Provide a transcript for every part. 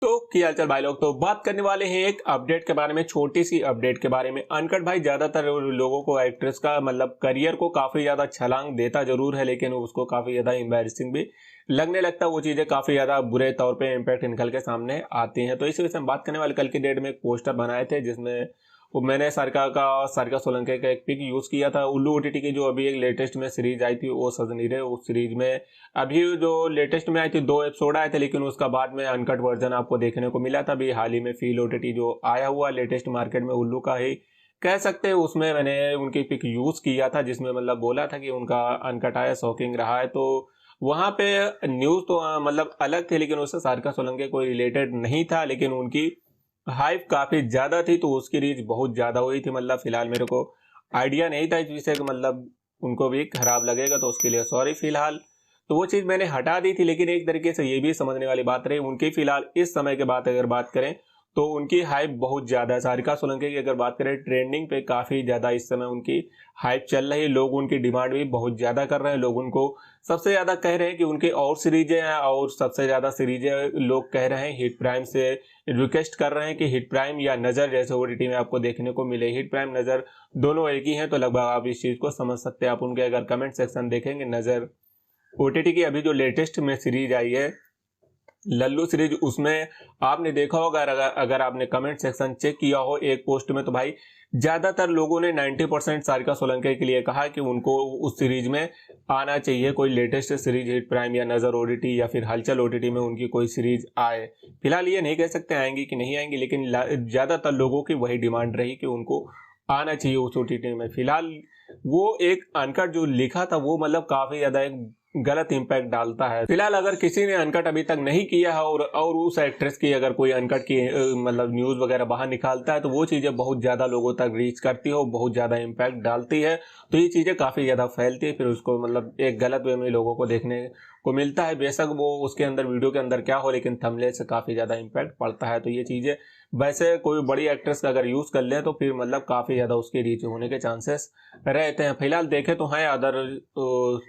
तो क्या हालचाल भाई लोग। तो बात करने वाले हैं एक अपडेट के बारे में, छोटी सी अपडेट के बारे में। अनकट भाई ज्यादातर लोगों को एक्ट्रेस का मतलब करियर को काफी ज्यादा छलांग देता जरूर है, लेकिन उसको काफी ज्यादा एम्बैरेसिंग भी लगने लगता है। वो चीजें काफी ज्यादा बुरे तौर पे इम्पैक्ट निकल के सामने आती हैं। तो इसी वजह से हम बात करने वाले, कल की डेट में एक पोस्टर बनाए थे जिसमें वो मैंने सारिका सोलंकी का एक पिक यूज किया था। उल्लू ओटीटी की जो अभी एक लेटेस्ट में सीरीज आई थी वो सजनी रे, उस सीरीज में अभी जो लेटेस्ट में आई थी 2 एपिसोड आए थे, लेकिन उसका बाद में अनकट वर्जन आपको देखने को मिला था। अभी हाल ही में फील ओटीटी जो आया हुआ लेटेस्ट मार्केट में, उल्लू का ही कह सकते हैं, उसमें मैंने उनकी पिक यूज किया था जिसमें मतलब बोला था कि उनका अनकट आया शॉकिंग रहा है। तो वहां पे न्यूज तो मतलब अलग थे, लेकिन उससे सारिका सोलंकी कोई रिलेटेड नहीं था, लेकिन उनकी हाइप काफी ज्यादा थी तो उसकी रीच बहुत ज्यादा हुई थी। मतलब फिलहाल मेरे को आइडिया नहीं था इस विषय का, मतलब उनको भी खराब लगेगा तो उसके लिए सॉरी। फिलहाल तो वो चीज मैंने हटा दी थी, लेकिन एक तरीके से ये भी समझने वाली बात रही उनकी फिलहाल इस समय के बाद अगर बात करें तो उनकी हाइप बहुत ज्यादा है। सारिका सोलंकी की अगर बात करें ट्रेंडिंग पे काफी ज्यादा इस समय उनकी हाइप चल रही है। लोग उनकी डिमांड भी बहुत ज्यादा कर रहे हैं। लोग उनको सबसे ज्यादा कह रहे हैं कि उनकी और सीरीजें हैं, और सबसे ज्यादा सीरीजें लोग कह रहे हैं हिट प्राइम से रिक्वेस्ट कर रहे हैं कि हिट प्राइम या नजर जैसे ओटीटी में आपको देखने को मिले। हिट प्राइम नजर दोनों एक ही हैं, तो लगभग आप इस चीज को समझ सकते हैं। आप उनके अगर कमेंट सेक्शन देखेंगे, नजर ओटीटी की अभी जो लेटेस्ट में सीरीज आई है लल्लू सीरीज, उसमें आपने देखा होगा, अगर आपने कमेंट सेक्शन चेक किया हो एक पोस्ट में, तो भाई ज्यादातर लोगों ने 90% सारिका सोलंकी के लिए कहा कि उनको उस सीरीज में आना चाहिए, कोई लेटेस्ट सीरीज हिट प्राइम या नजर ओटीटी या फिर हलचल ओटीटी में उनकी कोई सीरीज आए। फिलहाल ये नहीं कह सकते आएंगी कि नहीं आएंगी, लेकिन ज्यादातर लोगों की वही डिमांड रही कि उनको आना चाहिए उस ओटीटी में। फिलहाल वो एक अनकट जो लिखा था वो मतलब काफी ज्यादा एक गलत इंपैक्ट डालता है। फिलहाल अगर किसी ने अनकट अभी तक नहीं किया है और उस एक्ट्रेस की अगर कोई अनकट की मतलब न्यूज वगैरह बाहर निकालता है तो वो चीजें बहुत ज्यादा लोगों तक रीच करती है और बहुत ज्यादा इंपैक्ट डालती है। तो ये चीजें काफी ज्यादा फैलती है, फिर उसको मतलब एक गलत वे में लोगों को देखने को मिलता है। बेशक वो उसके अंदर वीडियो के अंदर क्या हो, लेकिन थंबनेल से काफी ज्यादा इंपैक्ट पड़ता है। तो ये चीजें वैसे कोई बड़ी एक्ट्रेस का अगर यूज कर ले तो फिर मतलब काफी ज्यादा उसकी रीच होने के चांसेस रहते हैं। फिलहाल देखें तो हैं अदर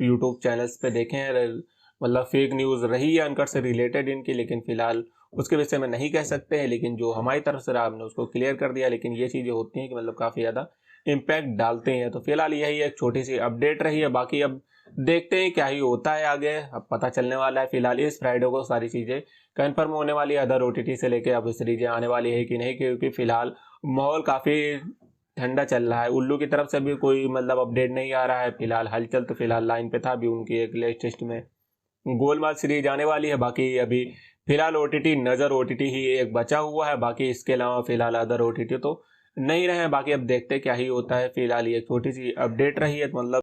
यूट्यूब चैनल्स पे देखें, मतलब फेक न्यूज रही है अनकट से रिलेटेड इनकी, लेकिन फिलहाल उसके विषय में नहीं कह सकते हैं। लेकिन जो हमारी तरफ से रहा हमने उसको क्लियर कर दिया। लेकिन ये चीजें होती हैं कि मतलब काफी ज्यादा इम्पैक्ट डालते हैं। तो फिलहाल यही एक छोटी सी अपडेट रही है, बाकी अब देखते हैं क्या ही होता है आगे, अब पता चलने वाला है। फिलहाल इस फ्राइडे को सारी चीजें कंफर्म होने वाली है, अदर ओटीटी से लेके अब सीरीजें आने वाली है कि नहीं, क्योंकि फिलहाल माहौल काफी ठंडा चल रहा है। उल्लू की तरफ से भी कोई मतलब अपडेट नहीं आ रहा है। फिलहाल हलचल तो फिलहाल लाइन पे था, अभी उनकी एक लेटेस्ट में गोलमाल सीरीज आने वाली है। बाकी अभी फिलहाल ओटीटी नजर ओटीटी ही एक बचा हुआ है, बाकी इसके अलावा फिलहाल अदर ओटीटी तो नहीं रहे हैं। बाकी अब देखते क्या ही होता है। फिलहाल ये छोटी सी अपडेट रही है, मतलब